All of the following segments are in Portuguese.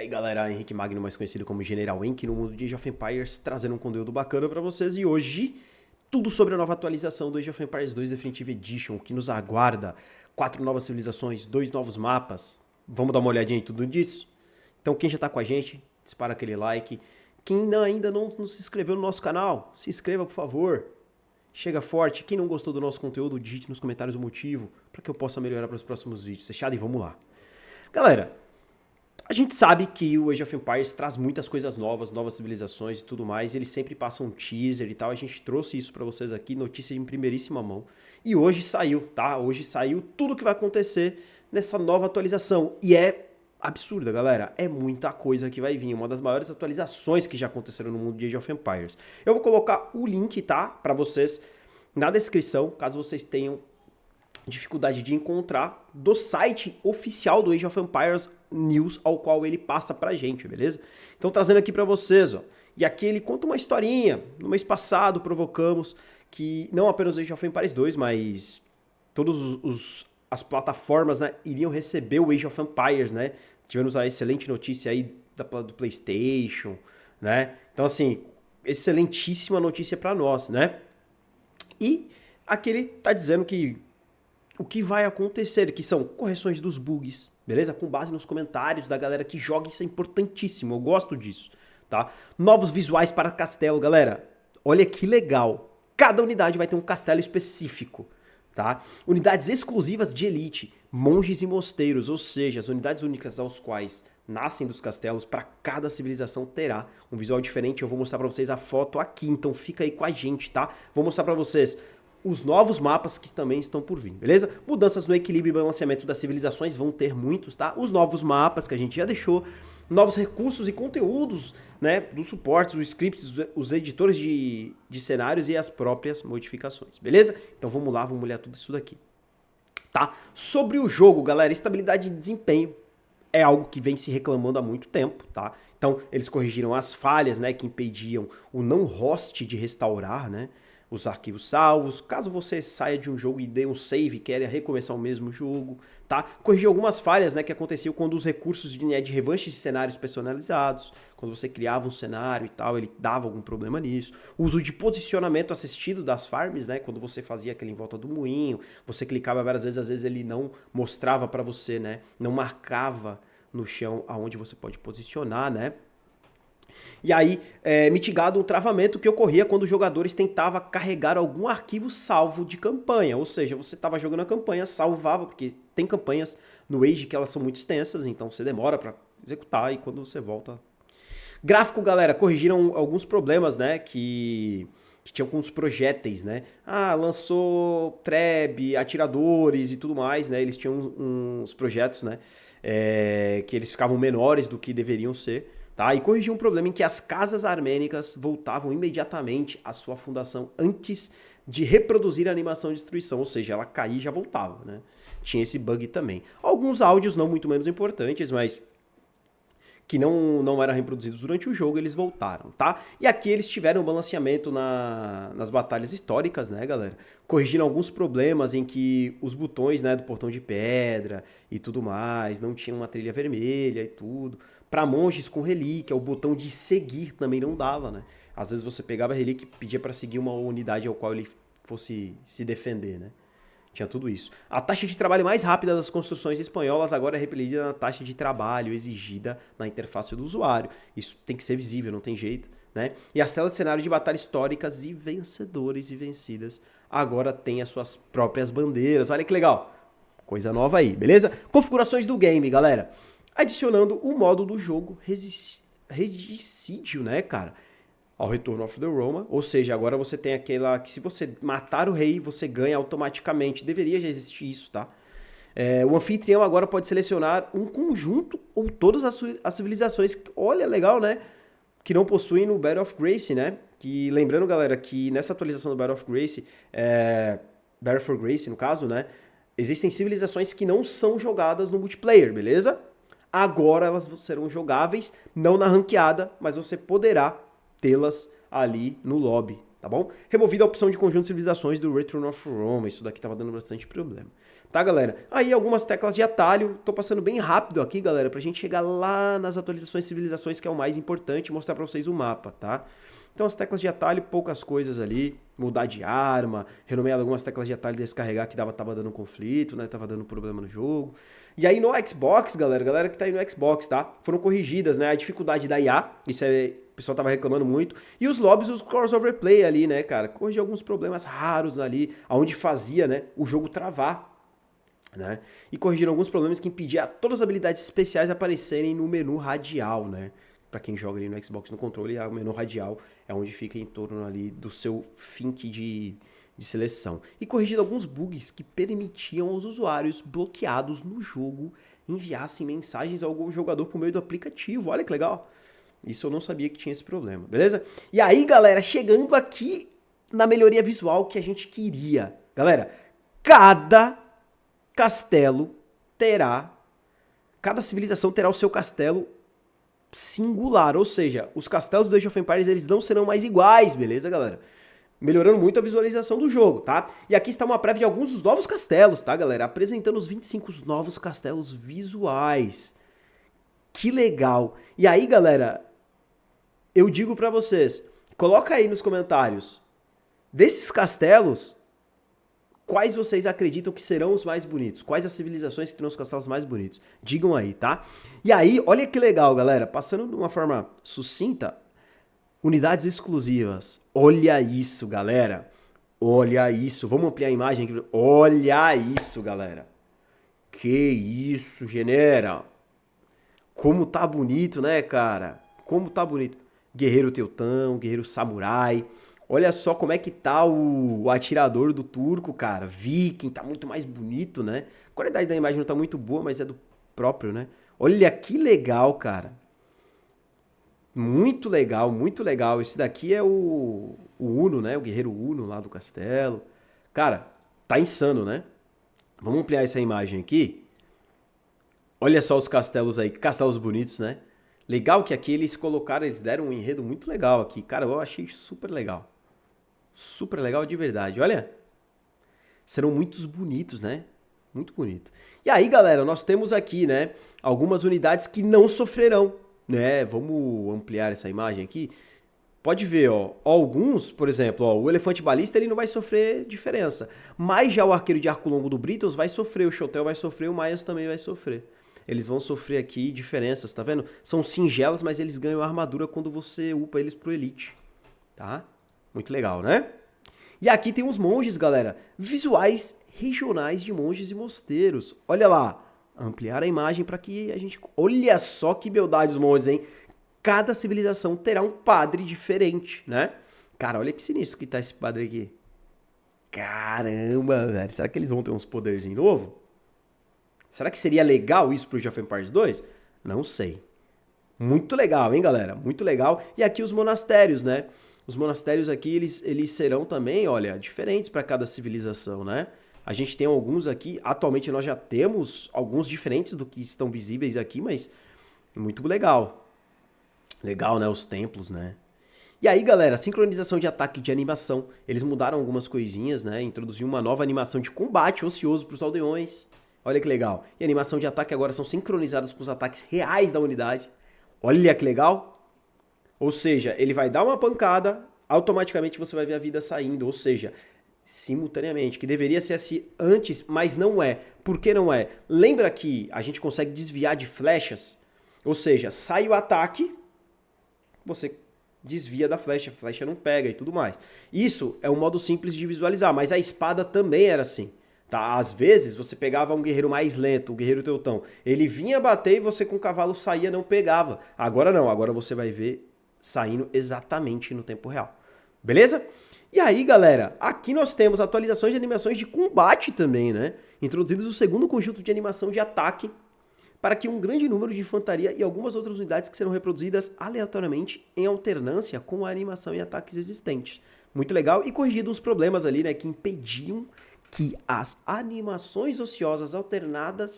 aí galera, Henrique Magno, mais conhecido como General Enki, no mundo de Age of Empires, trazendo um conteúdo bacana pra vocês. E hoje, tudo sobre a nova atualização do Age of Empires 2 Definitive Edition, que nos aguarda. 4 novas civilizações, 2 novos mapas. Vamos dar uma olhadinha em tudo disso? Então quem já tá com a gente, dispara aquele like. Quem ainda não se inscreveu no nosso canal, se inscreva por favor. Chega forte. Quem não gostou do nosso conteúdo, digite nos comentários o motivo, para que eu possa melhorar para os próximos vídeos. Fechado? E vamos lá. Galera, a gente sabe que o Age of Empires traz muitas coisas novas, novas civilizações e tudo mais. Ele sempre passa um teaser e tal. A gente trouxe isso pra vocês aqui, notícia em primeiríssima mão. E hoje saiu, tá? Hoje saiu tudo o que vai acontecer nessa nova atualização. E é absurda, galera. É muita coisa que vai vir. Uma das maiores atualizações que já aconteceram no mundo de Age of Empires. Eu vou colocar o link, tá? Pra vocês na descrição, caso vocês tenham dificuldade de encontrar, do site oficial do Age of Empires News, ao qual ele passa pra gente, beleza? Então trazendo aqui pra vocês, ó. E aqui ele conta uma historinha. No mês passado provocamos que não apenas o Age of Empires 2, mas todas as plataformas, né, iriam receber o Age of Empires, né? Tivemos a excelente notícia aí do PlayStation, né? Então assim, excelentíssima notícia pra nós, né? E aqui ele tá dizendo que o que vai acontecer, que são correções dos bugs, beleza? Com base nos comentários da galera que joga, isso é importantíssimo, eu gosto disso, tá? Novos visuais para castelo, galera, olha que legal. Cada unidade vai ter um castelo específico, tá? Unidades exclusivas de elite, monges e mosteiros, ou seja, as unidades únicas aos quais nascem dos castelos, para cada civilização terá um visual diferente. Eu vou mostrar para vocês a foto aqui, então fica aí com a gente, tá? Vou mostrar para vocês os novos mapas que também estão por vir, beleza? Mudanças no equilíbrio e balanceamento das civilizações vão ter muitos, tá? Os novos mapas que a gente já deixou, novos recursos e conteúdos, né? Dos suportes, os scripts, os editores de cenários e as próprias modificações, beleza? Então vamos lá, vamos olhar tudo isso daqui, tá? Sobre o jogo, galera, estabilidade de desempenho é algo que vem se reclamando há muito tempo, tá? Então eles corrigiram as falhas, né? Que impediam o não host de restaurar, né? Os arquivos salvos, caso você saia de um jogo e dê um save e queira recomeçar o mesmo jogo, tá? Corrigir algumas falhas, né, que aconteciam quando os recursos de revanche de cenários personalizados, quando você criava um cenário e tal, ele dava algum problema nisso. O uso de posicionamento assistido das farms, né, quando você fazia aquele em volta do moinho, você clicava várias vezes, às vezes ele não mostrava para você, né, não marcava no chão aonde você pode posicionar, né? E aí, mitigado um travamento que ocorria quando os jogadores tentavam carregar algum arquivo salvo de campanha. Ou seja, você estava jogando a campanha, salvava, porque tem campanhas no Age que elas são muito extensas, então você demora para executar e quando você volta... Gráfico, galera, corrigiram alguns problemas, né, que tinham com os projéteis, né? Ah, lançou treb, atiradores e tudo mais, né? Eles tinham uns projetos, né, que eles ficavam menores do que deveriam ser. Tá? E corrigiu um problema em que as casas armênicas voltavam imediatamente à sua fundação antes de reproduzir a animação de destruição, ou seja, ela caía e já voltava, né? Tinha esse bug também. Alguns áudios não muito menos importantes, mas que não eram reproduzidos durante o jogo, eles voltaram, tá? E aqui eles tiveram um balanceamento nas batalhas históricas, né, galera? Corrigiram alguns problemas em que os botões, né, do portão de pedra e tudo mais, não tinham uma trilha vermelha e tudo. Para monges com relíquia, o botão de seguir também não dava, né? Às vezes você pegava a relíquia e pedia para seguir uma unidade ao qual ele fosse se defender, né? Tinha tudo isso. A taxa de trabalho mais rápida das construções espanholas agora é repelida na taxa de trabalho exigida na interface do usuário. Isso tem que ser visível, não tem jeito, né? E as telas de cenário de batalha históricas e vencedores e vencidas agora têm as suas próprias bandeiras. Olha que legal. Coisa nova aí, beleza? Configurações do game, galera. Adicionando o modo do jogo regicídio, né, cara? Ao Return of the Roma, ou seja, agora você tem aquela que se você matar o rei, você ganha automaticamente. Deveria já existir isso, tá? O anfitrião agora pode selecionar um conjunto ou todas as civilizações, olha, legal, né? Que não possuem no Battle of Grace, né? Que, lembrando, galera, que nessa atualização do Battle of Grace, Battle for Grace, no caso, né? Existem civilizações que não são jogadas no multiplayer, beleza? Agora elas serão jogáveis, não na ranqueada, mas você poderá tê-las ali no lobby, tá bom? Removida a opção de conjunto de civilizações do Return of Rome, isso daqui tava dando bastante problema. Tá, galera? Aí algumas teclas de atalho, tô passando bem rápido aqui, galera, pra gente chegar lá nas atualizações de civilizações, que é o mais importante, mostrar pra vocês o mapa, tá? Então as teclas de atalho, poucas coisas ali, mudar de arma, renomear algumas teclas de atalho, descarregar que tava dando conflito, né, tava dando problema no jogo. E aí no Xbox, galera que tá aí no Xbox, tá? Foram corrigidas, né, a dificuldade da IA, isso o pessoal tava reclamando muito, e os lobbies, os crossover play ali, né, cara, corrigiu alguns problemas raros ali, aonde fazia, né, o jogo travar. Né? E corrigiram alguns problemas que impediam todas as habilidades especiais aparecerem no menu radial, né? Para quem joga ali no Xbox no controle, o menu radial é onde fica em torno ali do seu think de seleção. E corrigiram alguns bugs que permitiam aos usuários bloqueados no jogo enviassem mensagens ao jogador por meio do aplicativo. Olha que legal! Isso eu não sabia que tinha esse problema, beleza? E aí, galera, chegando aqui na melhoria visual que a gente queria. Galera, cada civilização terá o seu castelo singular, ou seja, os castelos do Age of Empires eles não serão mais iguais, beleza, galera? Melhorando muito a visualização do jogo, tá? E aqui está uma prévia de alguns dos novos castelos, tá, galera? Apresentando os 25 novos castelos visuais. Que legal! E aí, galera, eu digo pra vocês, coloca aí nos comentários, desses castelos, quais vocês acreditam que serão os mais bonitos? Quais as civilizações que terão os castelos mais bonitos? Digam aí, tá? E aí, olha que legal, galera. Passando de uma forma sucinta, unidades exclusivas. Olha isso, galera. Olha isso. Vamos ampliar a imagem aqui. Olha isso, galera. Que isso, genera. Como tá bonito, né, cara? Como tá bonito. Guerreiro teutão, guerreiro samurai. Olha só como é que tá o atirador do turco, cara. Viking, tá muito mais bonito, né? A qualidade da imagem não tá muito boa, mas é do próprio, né? Olha que legal, cara. Muito legal, muito legal. Esse daqui é o Uno, né? O guerreiro Uno lá do castelo. Cara, tá insano, né? Vamos ampliar essa imagem aqui. Olha só os castelos aí. Que castelos bonitos, né? Legal que aqui eles colocaram, eles deram um enredo muito legal aqui. Cara, eu achei super legal. Super legal de verdade, olha. Serão muitos bonitos, né? Muito bonito. E aí, galera, nós temos aqui, né, algumas unidades que não sofrerão, né? Vamos ampliar essa imagem aqui. Pode ver, ó, alguns, por exemplo, ó, o elefante balista ele não vai sofrer diferença. Mas já o arqueiro de arco longo do Britons vai sofrer, o Chotel vai sofrer, o Maias também vai sofrer. Eles vão sofrer aqui diferenças, tá vendo? São singelas, mas eles ganham armadura quando você upa eles pro Elite, tá? Muito legal, né? E aqui tem os monges, galera. Visuais regionais de monges e mosteiros. Olha lá. Ampliar a imagem para que a gente... Olha só que beldade os monges, hein? Cada civilização terá um padre diferente, né? Cara, olha que sinistro que tá esse padre aqui. Caramba, velho. Será que eles vão ter uns poderzinhos novos? Será que seria legal isso pro Age of Empires 2? Não sei. Muito legal, hein, galera? Muito legal. E aqui os monastérios, né? Os monastérios aqui, eles serão também, olha, diferentes para cada civilização, né? A gente tem alguns aqui, atualmente nós já temos alguns diferentes do que estão visíveis aqui, mas muito legal. Legal, né? Os templos, né? E aí, galera, sincronização de ataque e de animação. Eles mudaram algumas coisinhas, né? Introduziram uma nova animação de combate ocioso para os aldeões. Olha que legal. E a animação de ataque agora são sincronizadas com os ataques reais da unidade. Olha que legal. Ou seja, ele vai dar uma pancada, automaticamente você vai ver a vida saindo. Ou seja, simultaneamente, que deveria ser assim antes, mas não é. Por que não é? Lembra que a gente consegue desviar de flechas? Ou seja, sai o ataque, você desvia da flecha, a flecha não pega e tudo mais. Isso é um modo simples de visualizar, mas a espada também era assim. Tá? Às vezes você pegava um guerreiro mais lento, o guerreiro teutão, ele vinha bater e você com o cavalo saía, não pegava. Agora não, agora você vai ver saindo exatamente no tempo real. Beleza? E aí, galera, aqui nós temos atualizações de animações de combate também, né? Introduzidos o segundo conjunto de animação de ataque para que um grande número de infantaria e algumas outras unidades que serão reproduzidas aleatoriamente em alternância com a animação e ataques existentes. Muito legal e corrigido os problemas ali, né, que impediam que as animações ociosas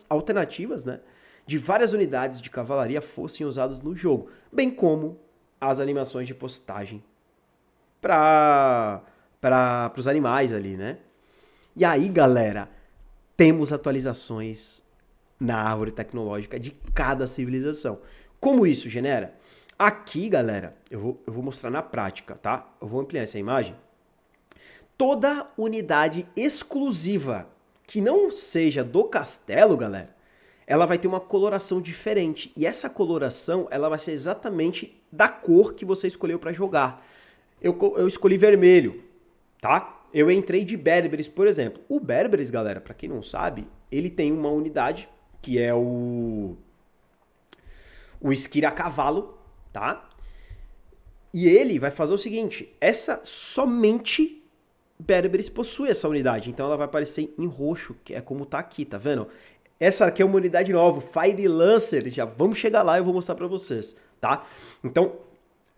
alternativas, né, de várias unidades de cavalaria fossem usadas no jogo, bem como as animações de postagem para os animais ali, né? E aí, galera, temos atualizações na árvore tecnológica de cada civilização. Como isso genera? Aqui, galera, eu vou mostrar na prática, tá? Eu vou ampliar essa imagem. Toda unidade exclusiva que não seja do castelo, galera, ela vai ter uma coloração diferente. E essa coloração, ela vai ser exatamente da cor que você escolheu para jogar. Eu escolhi vermelho, tá? Eu entrei de Berberis, por exemplo. O Berberis, galera, para quem não sabe, ele tem uma unidade que é o Skir a cavalo, tá? E ele vai fazer o seguinte, somente Berberis possui essa unidade, então ela vai aparecer em roxo, que é como tá aqui, tá vendo? Essa aqui é uma unidade nova, Fire Lancer, já vamos chegar lá e eu vou mostrar pra vocês, tá? Então,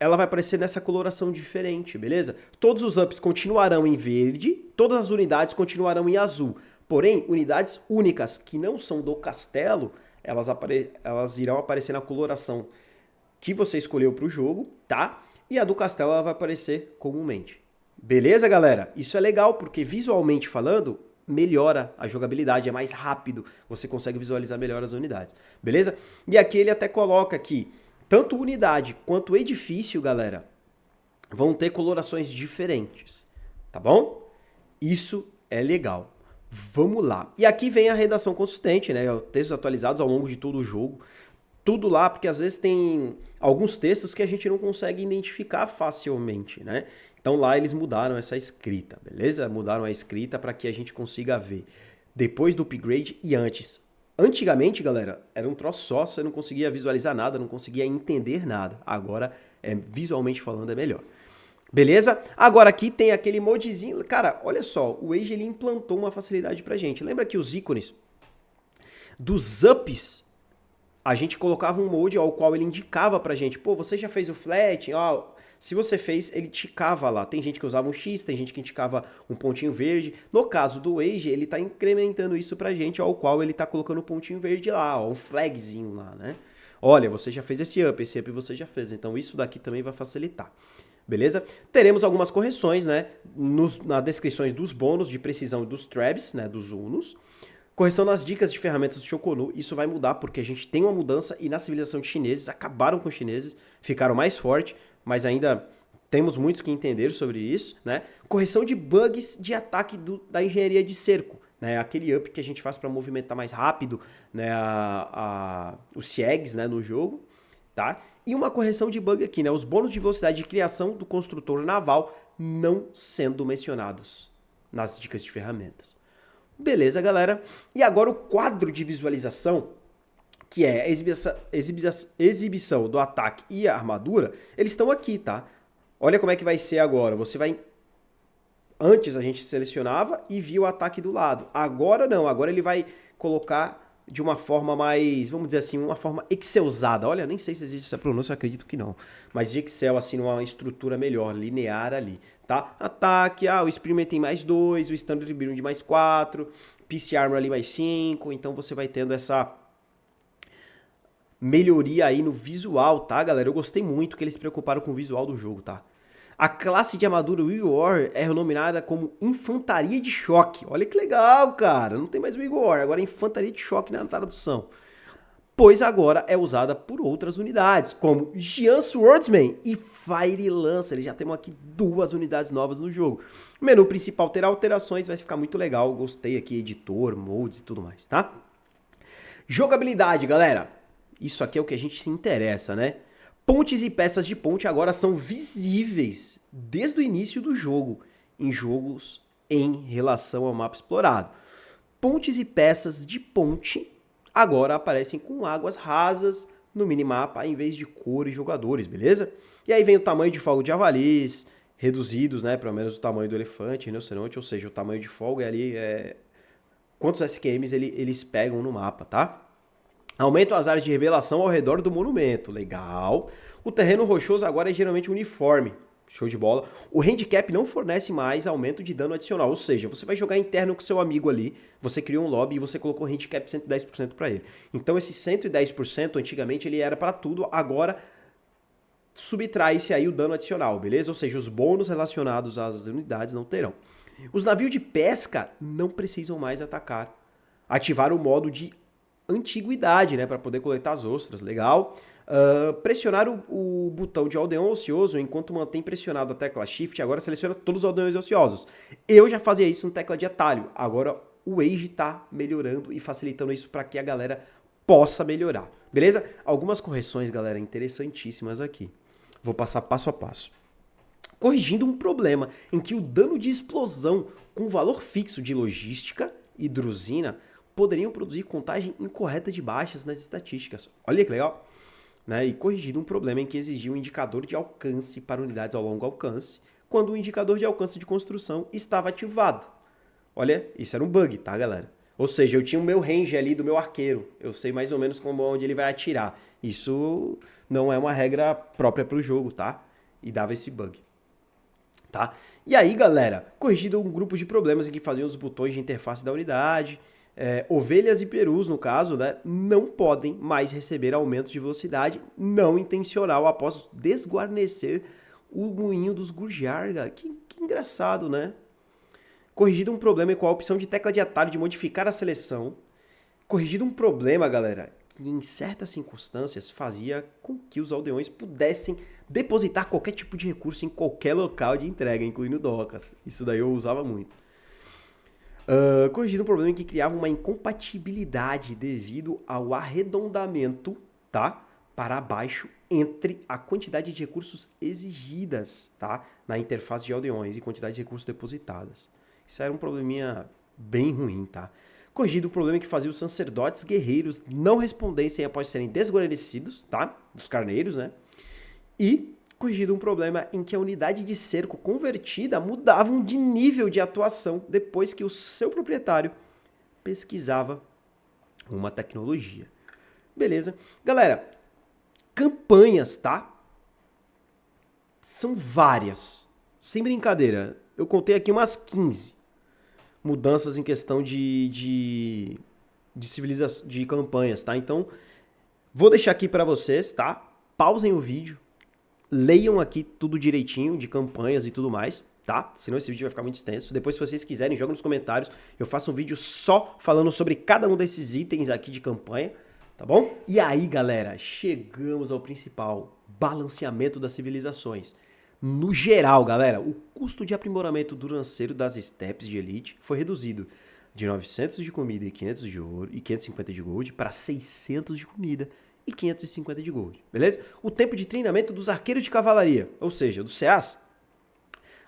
ela vai aparecer nessa coloração diferente, beleza? Todos os ups continuarão em verde, todas as unidades continuarão em azul. Porém, unidades únicas que não são do castelo, elas irão aparecer na coloração que você escolheu para o jogo, tá? E a do castelo ela vai aparecer comumente. Beleza, galera? Isso é legal porque visualmente falando, melhora a jogabilidade, é mais rápido, você consegue visualizar melhor as unidades. Beleza? E aqui ele até coloca que tanto unidade quanto edifício, galera, vão ter colorações diferentes, tá bom? Isso é legal. Vamos lá. E aqui vem a redação consistente, né? Textos atualizados ao longo de todo o jogo. Tudo lá, porque às vezes tem alguns textos que a gente não consegue identificar facilmente, né? Então lá eles mudaram essa escrita, beleza? Mudaram a escrita para que a gente consiga ver depois do upgrade e antes. Antigamente, galera, era um troço só, você não conseguia visualizar nada, não conseguia entender nada. Agora, visualmente falando, é melhor. Beleza? Agora aqui tem aquele modzinho. Cara, olha só, o Age ele implantou uma facilidade pra gente. Lembra que os ícones dos ups, a gente colocava um mode ao qual ele indicava pra gente, pô, você já fez o flat? Ó, se você fez, ele ticava lá. Tem gente que usava um X, tem gente que indicava um pontinho verde. No caso do Age, ele tá incrementando isso pra gente, ao qual ele tá colocando um pontinho verde lá, ó, um flagzinho lá, né? Olha, você já fez esse up você já fez. Então isso daqui também vai facilitar. Beleza? Teremos algumas correções, né, nas descrições dos bônus de precisão dos Trebs, né, dos Unos. Correção nas dicas de ferramentas do Shokonu, isso vai mudar porque a gente tem uma mudança e na civilização de chineses, acabaram com os chineses, ficaram mais fortes, mas ainda temos muitos que entenderam sobre isso, né? Correção de bugs de ataque da engenharia de cerco, né? Aquele up que a gente faz para movimentar mais rápido, né, os CIEGs, né, no jogo, tá? E uma correção de bug aqui, né? Os bônus de velocidade de criação do construtor naval não sendo mencionados nas dicas de ferramentas. Beleza, galera? E agora o quadro de visualização, que é a exibição do ataque e a armadura, eles estão aqui, tá? Olha como é que vai ser agora. Você vai... Antes a gente selecionava e via o ataque do lado. Agora não, agora ele vai colocar de uma forma mais, vamos dizer assim, uma forma excelzada. Olha, nem sei se existe essa pronúncia, eu acredito que não. Mas de Excel, assim, numa estrutura melhor, linear ali, tá? Ataque, o Spearman tem mais 2, o Standard Beam de mais 4, PC Armor ali mais 5, então você vai tendo essa melhoria aí no visual, tá, galera? Eu gostei muito que eles se preocuparam com o visual do jogo, tá? A classe de armadura Wing Warrior é renominada como Infantaria de Choque. Olha que legal, cara. Não tem mais Wing Warrior, agora é Infantaria de Choque na tradução. Pois agora é usada por outras unidades, como Jian Swordsman e Fire Lancer. Já temos aqui 2 unidades novas no jogo. O menu principal terá alterações, vai ficar muito legal. Gostei aqui, editor, modes e tudo mais, tá? Jogabilidade, galera. Isso aqui é o que a gente se interessa, né? Pontes e peças de ponte agora são visíveis desde o início do jogo, em jogos em relação ao mapa explorado. Pontes e peças de ponte agora aparecem com águas rasas no minimapa, em vez de cores e jogadores, beleza? E aí vem o tamanho de folga de javalis, reduzidos, né, pelo menos o tamanho do elefante, rinoceronte, ou seja, o tamanho de folga ali quantos SQMs eles pegam no mapa, tá? Aumenta as áreas de revelação ao redor do monumento. Legal. O terreno rochoso agora é geralmente uniforme. Show de bola. O handicap não fornece mais aumento de dano adicional. Ou seja, você vai jogar interno com seu amigo ali, você criou um lobby e você colocou o handicap 110% para ele. Então esse 110% antigamente ele era para tudo, agora subtrai-se aí o dano adicional, beleza? Ou seja, os bônus relacionados às unidades não terão. Os navios de pesca não precisam mais atacar. Ativar o modo de antiguidade, né, para poder coletar as ostras, legal. Pressionar o botão de aldeão ocioso enquanto mantém pressionado a tecla Shift, agora seleciona todos os aldeões ociosos. Eu já fazia isso no tecla de atalho, agora o Age está melhorando e facilitando isso para que a galera possa melhorar, beleza? Algumas correções, galera, interessantíssimas aqui. Vou passar passo a passo. Corrigindo um problema em que o dano de explosão com valor fixo de logística e drusina poderiam produzir contagem incorreta de baixas nas estatísticas. Olha que legal! Né? E corrigindo um problema em que exigia um indicador de alcance para unidades ao longo alcance, quando o indicador de alcance de construção estava ativado. Olha, isso era um bug, tá, galera? Ou seja, eu tinha o meu range ali do meu arqueiro. Eu sei mais ou menos onde ele vai atirar. Isso não é uma regra própria para o jogo, tá? E dava esse bug. Tá? E aí, galera, corrigido um grupo de problemas em que faziam os botões de interface da unidade. Ovelhas e perus, no caso, né, não podem mais receber aumento de velocidade não intencional após desguarnecer o moinho dos Gurjarga. Que engraçado, né? Corrigido um problema com a opção de tecla de atalho de modificar a seleção. Corrigido um problema, galera, que em certas circunstâncias fazia com que os aldeões pudessem depositar qualquer tipo de recurso em qualquer local de entrega, incluindo docas. Isso daí eu usava muito. Corrigindo um problema que criava uma incompatibilidade devido ao arredondamento, tá, para baixo entre a quantidade de recursos exigidas, tá, na interface de aldeões e quantidade de recursos depositadas. Isso era um probleminha bem ruim, tá? Corrigido o problema que fazia os sacerdotes guerreiros não respondessem após serem desguarnecidos, tá, dos carneiros, né? E corrigido um problema em que a unidade de cerco convertida mudavam de nível de atuação depois que o seu proprietário pesquisava uma tecnologia. Beleza? Galera, campanhas, tá? São várias. Sem brincadeira. Eu contei aqui umas 15 mudanças em questão de civilização, de campanhas, tá? Então, vou deixar aqui para vocês, tá? Pausem o vídeo. Leiam aqui tudo direitinho, de campanhas e tudo mais, tá? Senão esse vídeo vai ficar muito extenso. Depois, se vocês quiserem, joga nos comentários. Eu faço um vídeo só falando sobre cada um desses itens aqui de campanha, tá bom? E aí, galera, chegamos ao principal, balanceamento das civilizações. No geral, galera, o custo de aprimoramento do lanceiro das steppes de elite foi reduzido de 900 de comida e 500 de ouro e 550 de gold para 600 de comida e 550 de gold, beleza? O tempo de treinamento dos arqueiros de cavalaria, ou seja, dos CAs,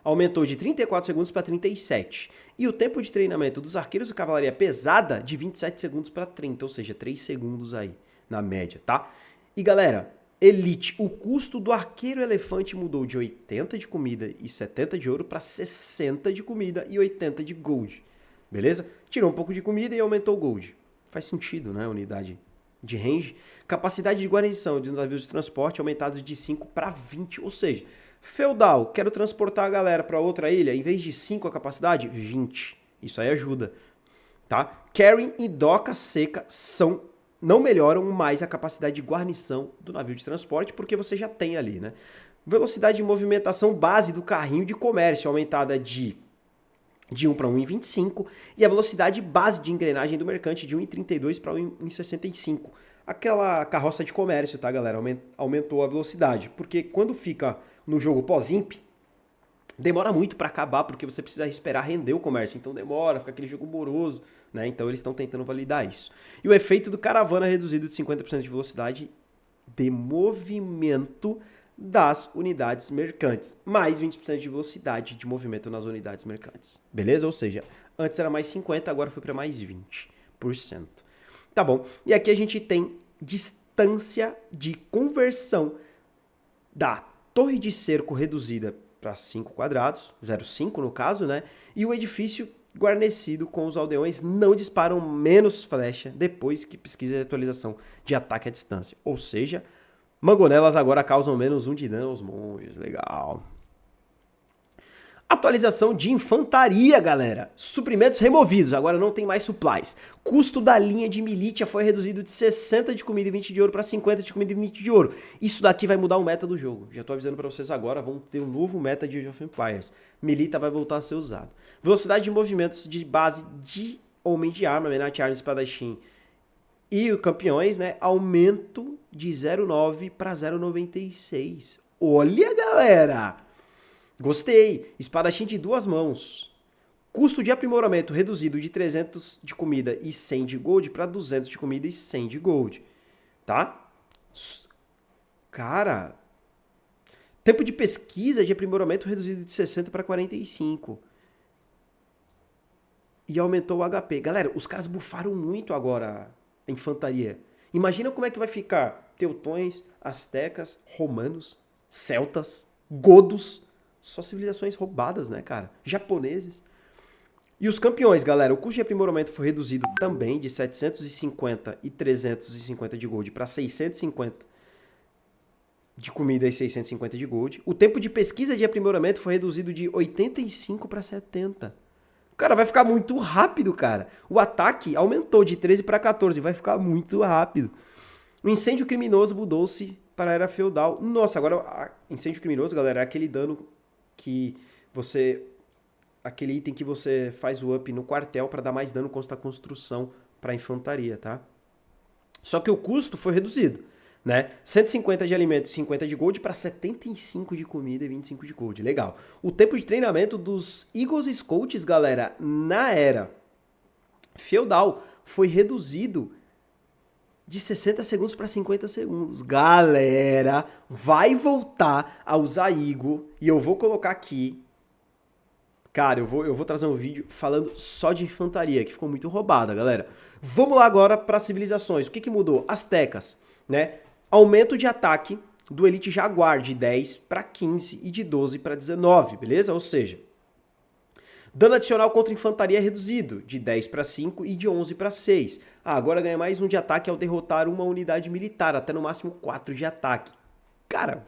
aumentou de 34 segundos para 37. E o tempo de treinamento dos arqueiros de cavalaria pesada de 27 segundos para 30, ou seja, 3 segundos aí, na média, tá? E galera, elite, o custo do arqueiro elefante mudou de 80 de comida e 70 de ouro para 60 de comida e 80 de gold, beleza? Tirou um pouco de comida e aumentou o gold. Faz sentido, né, unidade de range. Capacidade de guarnição de navios de transporte aumentados de 5 para 20, ou seja, feudal, quero transportar a galera para outra ilha, em vez de 5 a capacidade, 20. Isso aí ajuda, tá? Carrying e doca seca não melhoram mais a capacidade de guarnição do navio de transporte, porque você já tem ali, né? Velocidade de movimentação base do carrinho de comércio aumentada de 1 para 1,25 e a velocidade base de engrenagem do mercante de 1,32 para 1,65. Aquela carroça de comércio, tá, galera? Aumentou a velocidade, porque quando fica no jogo pós-imp, demora muito para acabar, porque você precisa esperar render o comércio, então demora, fica aquele jogo moroso, né? Então eles estão tentando validar isso. E o efeito do caravana reduzido de 50% de velocidade de movimento das unidades mercantes, mais 20% de velocidade de movimento nas unidades mercantes, beleza? Ou seja, antes era mais 50%, agora foi para mais 20%. Tá bom, e aqui a gente tem distância de conversão da torre de cerco reduzida para 5 quadrados, 0,5 no caso, né? E o edifício guarnecido com os aldeões não disparam menos flecha depois que pesquisa de atualização de ataque à distância, ou seja, mangonelas agora causam menos 1 de dano aos monges. Legal. Atualização de infantaria, galera. Suprimentos removidos, agora não tem mais supplies. Custo da linha de militia foi reduzido de 60 de comida e 20 de ouro para 50 de comida e 20 de ouro. Isso daqui vai mudar o meta do jogo. Já tô avisando para vocês agora, vamos ter um novo meta de Age of Empires. Milita vai voltar a ser usado. Velocidade de movimentos de base de homem de arma, Menat Arma, espadachim e campeões, né? Aumento de 0,9 para 0,96. Olha, galera! Gostei. Espadachim de 2 mãos. Custo de aprimoramento reduzido de 300 de comida e 100 de gold para 200 de comida e 100 de gold. Tá? Cara. Tempo de pesquisa de aprimoramento reduzido de 60 para 45. E aumentou o HP. Galera, os caras bufaram muito agora a infantaria. Imagina como é que vai ficar teutões, astecas, romanos, celtas, godos. Só civilizações roubadas, né, cara? Japoneses. E os campeões, galera, o custo de aprimoramento foi reduzido também de 750 e 350 de gold para 650 de comida e 650 de gold. O tempo de pesquisa de aprimoramento foi reduzido de 85 para 70. Cara, vai ficar muito rápido, cara. O ataque aumentou de 13 para 14, vai ficar muito rápido. O incêndio criminoso mudou-se para a era feudal. Nossa, agora incêndio criminoso, galera, é aquele dano que você... aquele item que você faz o up no quartel para dar mais dano contra a construção para a infantaria, tá? Só que o custo foi reduzido, né? 150 de alimento e 50 de gold para 75 de comida e 25 de gold. Legal. O tempo de treinamento dos Eagles Scouts, galera, na era feudal foi reduzido de 60 segundos para 50 segundos. Galera, vai voltar a usar Eagle e eu vou colocar aqui. Cara, eu vou trazer um vídeo falando só de infantaria, que ficou muito roubada, galera. Vamos lá agora para civilizações. O que que mudou? Astecas, né? Aumento de ataque do Elite Jaguar de 10 para 15 e de 12 para 19, beleza? Ou seja, dano adicional contra infantaria reduzido, de 10 para 5 e de 11 para 6. Ah, agora ganha mais 1 de ataque ao derrotar uma unidade militar, até no máximo 4 de ataque. Cara,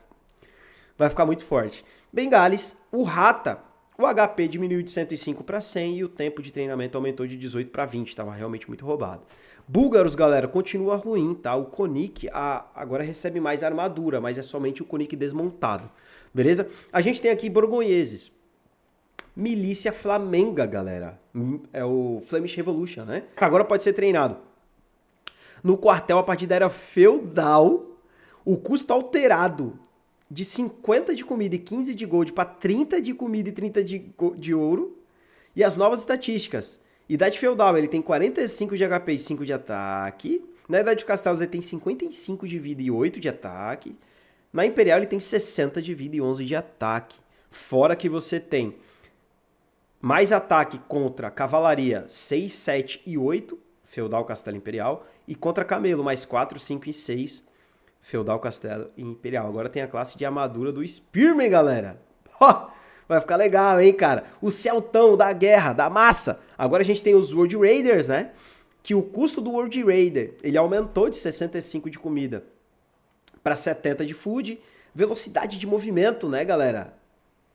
vai ficar muito forte. Bengales, o Rata, o HP diminuiu de 105 para 100 e o tempo de treinamento aumentou de 18 para 20, estava realmente muito roubado. Búlgaros, galera, continua ruim, tá? O Konik agora recebe mais armadura, mas é somente o Konik desmontado, beleza? A gente tem aqui borgonheses. Milícia Flamenga, galera. É o Flemish Revolution, né? Agora pode ser treinado no quartel a partir da era feudal. O custo alterado de 50 de comida e 15 de gold para 30 de comida e 30 de ouro. E as novas estatísticas. Idade feudal, ele tem 45 de HP e 5 de ataque. Na Idade de Castelos, ele tem 55 de vida e 8 de ataque. Na Imperial, ele tem 60 de vida e 11 de ataque. Fora que você tem mais ataque contra cavalaria 6, 7 e 8, feudal, castelo imperial, e contra camelo mais 4, 5 e 6, feudal, castelo e imperial. Agora tem a classe de armadura do Spearman, galera. Vai ficar legal, hein, cara? O Celtão da guerra, da massa. Agora a gente tem os World Raiders, né? Que o custo do World Raider, ele aumentou de 65 de comida para 70 de food. Velocidade de movimento, né, galera?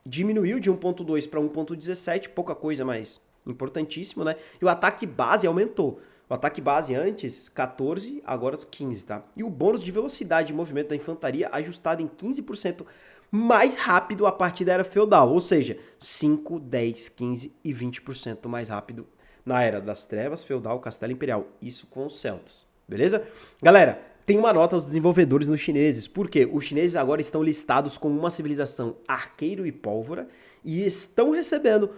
Diminuiu de 1.2 para 1.17, pouca coisa, mas importantíssimo, né? E o ataque base aumentou. O ataque base antes, 14, agora 15, tá? E o bônus de velocidade de movimento da infantaria ajustado em 15% mais rápido a partir da era feudal. Ou seja, 5, 10, 15 e 20% mais rápido na era das trevas, feudal, castelo imperial. Isso com os celtas, beleza? Galera, tem uma nota aos desenvolvedores nos chineses, porque os chineses agora estão listados como uma civilização arqueiro e pólvora e estão recebendo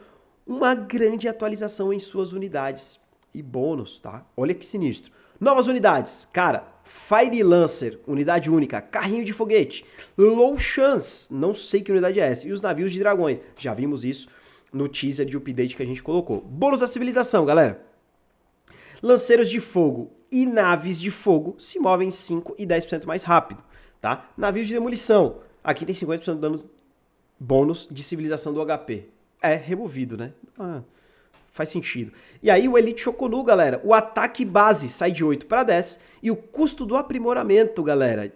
uma grande atualização em suas unidades e bônus, tá? Olha que sinistro. Novas unidades, cara, Fire Lancer, unidade única, carrinho de foguete, Low Chance, não sei que unidade é essa, e os navios de dragões, já vimos isso no teaser de update que a gente colocou. Bônus da civilização, galera. Lanceiros de fogo e naves de fogo se movem 5 e 10% mais rápido, tá? Navios de demolição, aqui tem 50% de dano bônus de civilização do HP. É removido, né? Faz sentido. E aí o Elite Shokunnu, galera, o ataque base sai de 8 para 10 e o custo do aprimoramento, galera,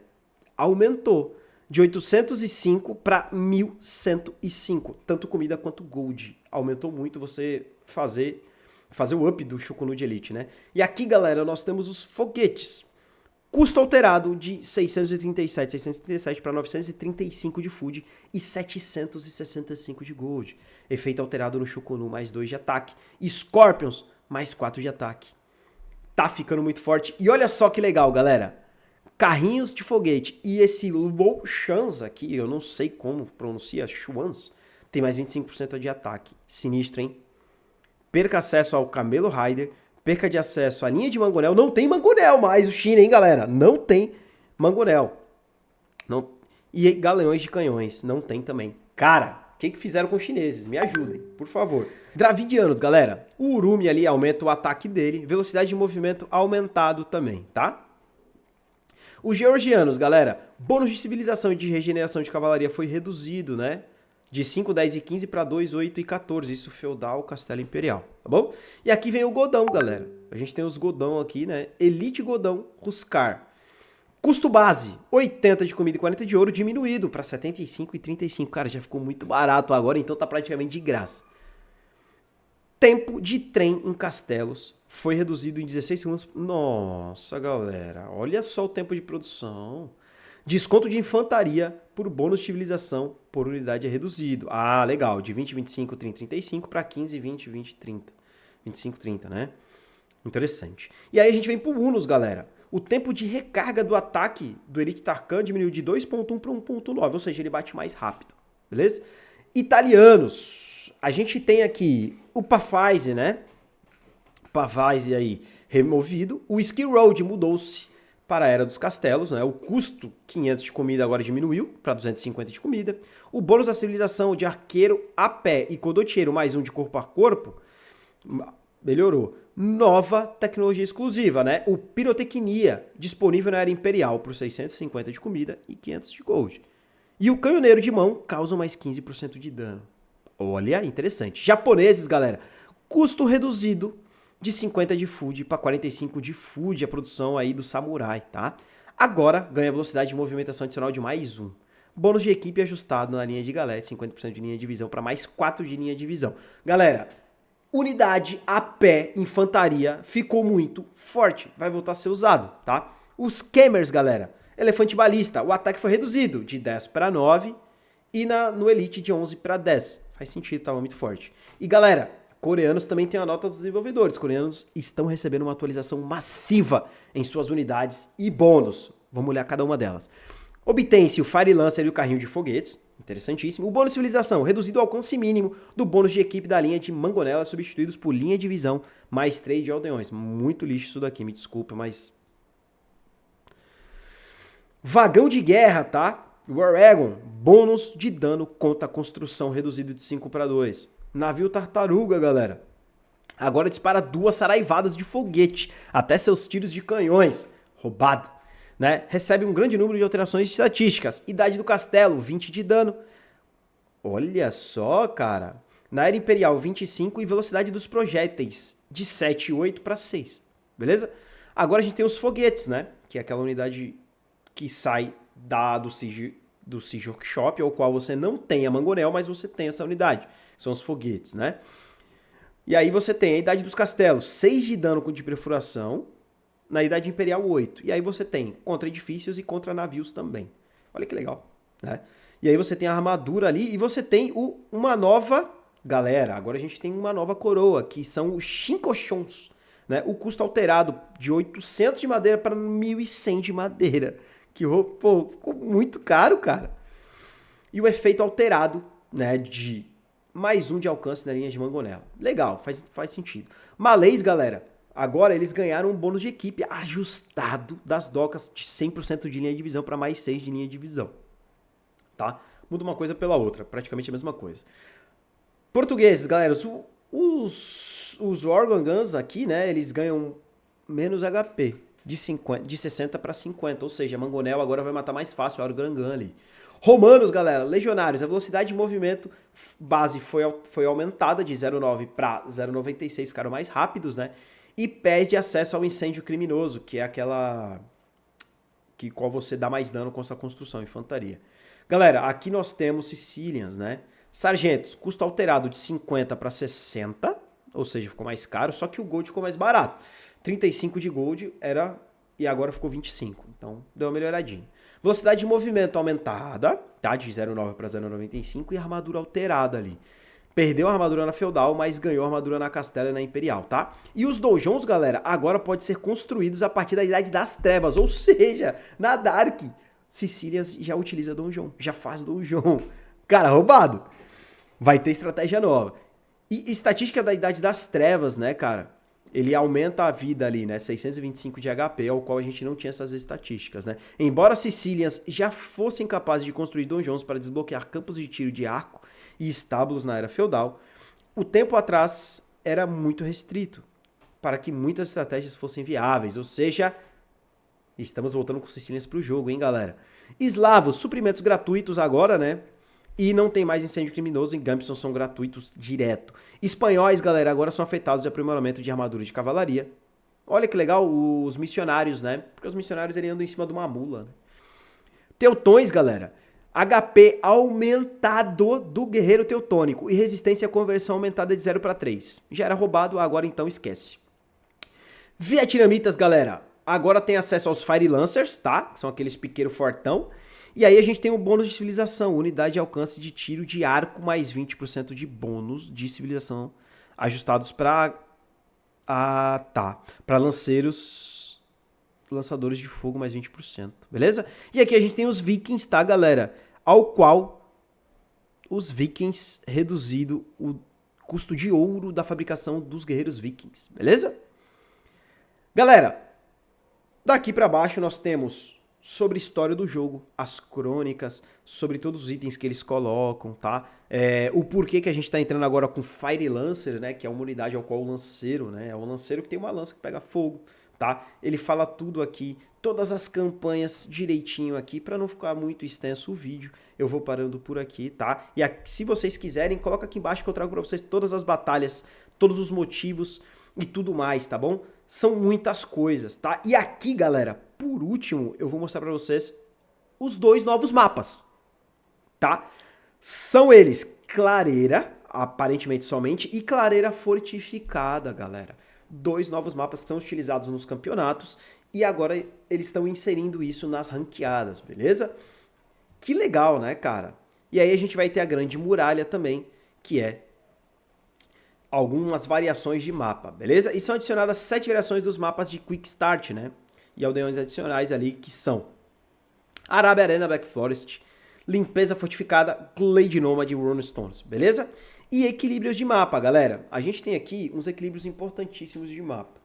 aumentou de 805 para 1105. Tanto comida quanto gold. Aumentou muito você fazer o up do Shukunu de Elite, né? E aqui, galera, nós temos os foguetes. Custo alterado de 637 para 935 de food e 765 de gold. Efeito alterado no Shukunu, mais 2 de ataque. Scorpions, mais 4 de ataque. Tá ficando muito forte. E olha só que legal, galera. Carrinhos de foguete e esse Luoshans aqui, eu não sei como pronuncia, Chuans, tem mais 25% de ataque. Sinistro, hein? Perca acesso ao Camelo Rider, perca de acesso à linha de Mangonel. Não tem Mangonel mais o China, hein, galera? Não tem Mangonel. Não... E galeões de canhões, não tem também. Cara, o que fizeram com os chineses? Me ajudem, por favor. Dravidianos, galera. O Urumi ali aumenta o ataque dele, velocidade de movimento aumentado também, tá? Os georgianos, galera, bônus de civilização e de regeneração de cavalaria foi reduzido, né? De 5, 10 e 15 para 2, 8 e 14. Isso feudal, castelo imperial, tá bom? E aqui vem o Godão, galera. A gente tem os Godão aqui, né? Elite Godão Huskar. Custo base, 80 de comida e 40 de ouro, diminuído para 75 e 35. Cara, já ficou muito barato agora, então tá praticamente de graça. Tempo de trem em castelos foi reduzido em 16 segundos. Nossa, galera, olha só o tempo de produção. Desconto de infantaria por bônus de civilização por unidade é reduzido. Ah, legal, de 20, 25, 30, 35 para 15, 20, 20, 30. 25, 30, né? Interessante. E aí a gente vem pro Unos, galera. O tempo de recarga do ataque do Elite Tarkan diminuiu de 2.1 para 1.9, ou seja, ele bate mais rápido, beleza? Italianos. A gente tem aqui o Pavise, né? Pavise aí removido. O Skill Road mudou-se para a Era dos Castelos, né? O custo 500 de comida agora diminuiu para 250 de comida. O bônus da civilização de arqueiro a pé e codoteiro mais um de corpo a corpo melhorou. Nova tecnologia exclusiva, né? O Pirotecnia, disponível na Era Imperial por 650 de comida e 500 de gold. E o canhoneiro de mão causa mais 15% de dano. Olha, interessante. Japoneses, galera, custo reduzido de 50 de food para 45 de food, a produção aí do samurai, tá? Agora ganha velocidade de movimentação adicional de mais 1. Bônus de equipe ajustado na linha de galete, 50% de linha de visão para mais 4 de linha de visão. Galera, unidade a pé, infantaria, ficou muito forte. Vai voltar a ser usado, tá? Os Camers, galera, elefante balista, o ataque foi reduzido de 10 para 9 e no Elite de 11 para 10. Faz sentido, tava muito forte. E galera, coreanos também têm a nota dos desenvolvedores. Coreanos estão recebendo uma atualização massiva em suas unidades e bônus. Vamos olhar cada uma delas. Obtém-se o Fire Lancer e o carrinho de foguetes. Interessantíssimo. O bônus de civilização, reduzido ao alcance mínimo do bônus de equipe da linha de Mangonela, substituídos por linha de visão, mais 3 de aldeões. Muito lixo isso daqui, me desculpa, mas... Vagão de guerra, tá? War Eagle, bônus de dano contra a construção, reduzido de 5 para 2. Navio Tartaruga, galera. Agora dispara 2 saraivadas de foguete, até seus tiros de canhões. Roubado. Né? Recebe um grande número de alterações estatísticas. Idade do castelo, 20 de dano. Olha só, cara. Na Era Imperial, 25 e velocidade dos projéteis de 7,8 para 6. Beleza? Agora a gente tem os foguetes, né? Que é aquela unidade que sai do Siege Workshop, ao qual você não tem a Mangonel, mas você tem essa unidade. São os foguetes, né? E aí você tem a Idade dos Castelos, 6 de dano de perfuração. Na Idade Imperial, 8. E aí você tem contra edifícios e contra navios também. Olha que legal, né? E aí você tem a armadura ali e você tem uma nova... Galera, agora a gente tem uma nova coroa, que são os Shinkoshons, né? O custo alterado de 800 de madeira para 1.100 de madeira. Que, pô, ficou muito caro, cara. E o efeito alterado, né, de mais 1 de alcance na linha de Mangonela. Legal, faz sentido. Malês, galera... Agora eles ganharam um bônus de equipe ajustado das docas de 100% de linha de visão para mais 6 de linha de visão. Tá? Muda uma coisa pela outra, praticamente a mesma coisa. Portugueses, galera, os Organ Guns aqui, né, eles ganham menos HP, de 60 para 50, ou seja, a Mangonel agora vai matar mais fácil a Organ Gun ali. Romanos, galera, legionários, a velocidade de movimento base foi aumentada de 0,9 para 0,96, ficaram mais rápidos, né? E perde acesso ao incêndio criminoso, que é aquela qual você dá mais dano contra a construção, infantaria. Galera, aqui nós temos Sicilians, né? Sargentos, custo alterado de 50 para 60, ou seja, ficou mais caro, só que o Gold ficou mais barato. 35 de Gold era e agora ficou 25, então deu uma melhoradinha. Velocidade de movimento aumentada, tá? De 0,9 para 0,95 e armadura alterada ali. Perdeu a armadura na Feudal, mas ganhou a armadura na Castela e na Imperial, tá? E os donjons, galera, agora podem ser construídos a partir da Idade das Trevas, ou seja, na Dark. Sicília já utiliza donjon, já faz donjon. Cara, roubado. Vai ter estratégia nova. E estatística da Idade das Trevas, né, cara? Ele aumenta a vida ali, né? 625 de HP, ao qual a gente não tinha essas estatísticas, né? Embora Sicilians já fossem capazes de construir donjons para desbloquear campos de tiro de arco e estábulos na Era Feudal, o tempo atrás era muito restrito para que muitas estratégias fossem viáveis, ou seja, estamos voltando com Sicilians pro jogo, hein, galera? Eslavos, suprimentos gratuitos agora, né? E não tem mais incêndio criminoso, em Gambson são gratuitos direto. Espanhóis, galera, agora são afetados de aprimoramento de armadura de cavalaria. Olha que legal, os missionários, né? Porque os missionários eles andam em cima de uma mula, né? Teutões, galera. HP aumentado do guerreiro teutônico e resistência à conversão aumentada de 0 para 3. Já era roubado, agora então esquece. Vietnamitas, galera. Agora tem acesso aos Fire Lancers, tá? Que são aqueles piqueiros fortão. E aí a gente tem o bônus de civilização, unidade de alcance de tiro de arco mais 20% de bônus de civilização ajustados para para lançadores de fogo mais 20%, beleza? E aqui a gente tem os vikings, tá, galera? Ao qual os vikings reduzido o custo de ouro da fabricação dos guerreiros vikings, beleza? Galera, daqui para baixo nós temos sobre a história do jogo, as crônicas, sobre todos os itens que eles colocam, tá? O porquê que a gente tá entrando agora com Fire Lancer, né? Que é uma unidade ao qual o lanceiro, né? É um lanceiro que tem uma lança que pega fogo, tá? Ele fala tudo aqui, todas as campanhas direitinho aqui, para não ficar muito extenso o vídeo. Eu vou parando por aqui, tá? E aqui, se vocês quiserem, coloca aqui embaixo que eu trago para vocês todas as batalhas, todos os motivos e tudo mais, tá bom? São muitas coisas, tá? E aqui, galera, por último, eu vou mostrar pra vocês os dois novos mapas, tá? São eles Clareira, aparentemente somente, e Clareira Fortificada, galera. Dois novos mapas que são utilizados nos campeonatos e agora eles estão inserindo isso nas ranqueadas, beleza? Que legal, né, cara? E aí a gente vai ter a Grande Muralha também, que é algumas variações de mapa, beleza? E são adicionadas 7 variações dos mapas de Quick Start, né? E aldeões adicionais ali, que são Arábia Arena, Black Forest, Limpeza Fortificada, Glade Nomad e Runestones, beleza? E equilíbrios de mapa, galera. A gente tem aqui uns equilíbrios importantíssimos de mapa,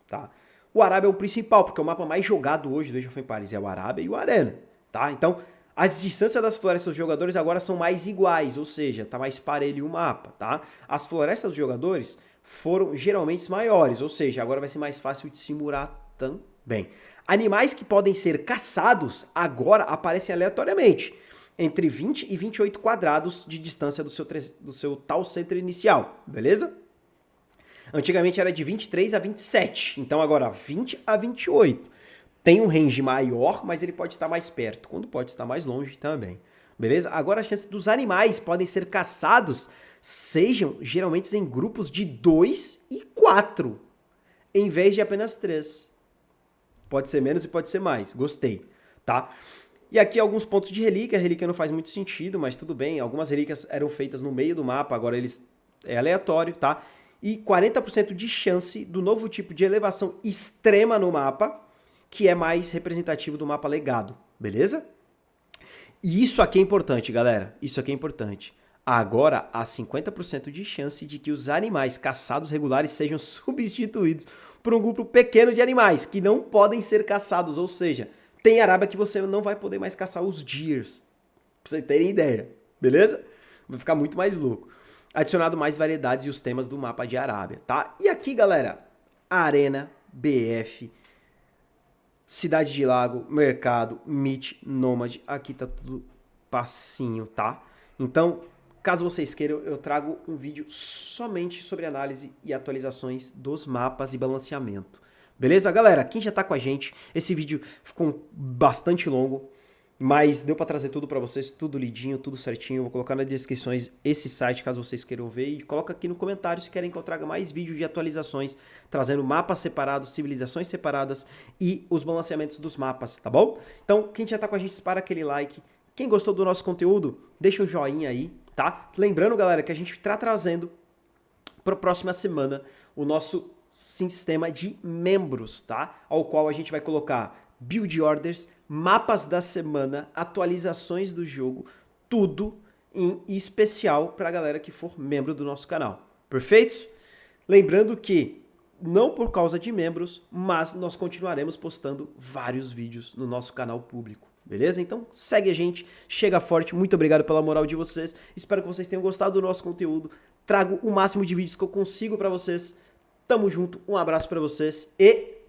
tá? O Arábia é o principal, porque é o mapa mais jogado hoje do Age of Empires é o Arábia e o Arena, tá? Então, as distâncias das florestas dos jogadores agora são mais iguais, ou seja, tá mais parelho o mapa, tá? As florestas dos jogadores foram geralmente maiores, ou seja, agora vai ser mais fácil de simular também. Animais que podem ser caçados agora aparecem aleatoriamente, entre 20 e 28 quadrados de distância do seu tal centro inicial, beleza? Antigamente era de 23 a 27, então agora 20 a 28. Tem um range maior, mas ele pode estar mais perto, quando pode estar mais longe também, beleza? Agora as chances dos animais podem ser caçados sejam geralmente em grupos de 2 e 4, em vez de apenas 3. Pode ser menos e pode ser mais, gostei, tá? E aqui alguns pontos de relíquia, a relíquia não faz muito sentido, mas tudo bem, algumas relíquias eram feitas no meio do mapa, agora é aleatório, tá? E 40% de chance do novo tipo de elevação extrema no mapa, que é mais representativo do mapa legado, beleza? E isso aqui é importante, galera, isso aqui é importante. Agora, há 50% de chance de que os animais caçados regulares sejam substituídos por um grupo pequeno de animais que não podem ser caçados, ou seja, tem Arábia que você não vai poder mais caçar os deers, pra vocês terem ideia, beleza? Vai ficar muito mais louco. Adicionado mais variedades e os temas do mapa de Arábia, tá? E aqui, galera, Arena, BF, Cidade de Lago, Mercado, Meet, Nomad, aqui tá tudo passinho, tá? Então, caso vocês queiram, eu trago um vídeo somente sobre análise e atualizações dos mapas e balanceamento. Beleza, galera? Quem já tá com a gente, esse vídeo ficou bastante longo. Mas deu para trazer tudo para vocês, tudo lidinho, tudo certinho. Eu vou colocar nas descrições esse site, caso vocês queiram ver. E coloca aqui no comentário se querem que eu traga mais vídeos de atualizações, trazendo mapas separados, civilizações separadas e os balanceamentos dos mapas, tá bom? Então, quem já tá com a gente, dispara aquele like. Quem gostou do nosso conteúdo, deixa um joinha aí, tá? Lembrando, galera, que a gente tá trazendo para a próxima semana o nosso sistema de membros, tá? Ao qual a gente vai colocar build orders, mapas da semana, atualizações do jogo, tudo em especial para a galera que for membro do nosso canal. Perfeito? Lembrando que não por causa de membros, mas nós continuaremos postando vários vídeos no nosso canal público. Beleza? Então segue a gente, chega forte, muito obrigado pela moral de vocês, espero que vocês tenham gostado do nosso conteúdo, trago o máximo de vídeos que eu consigo para vocês, tamo junto, um abraço para vocês e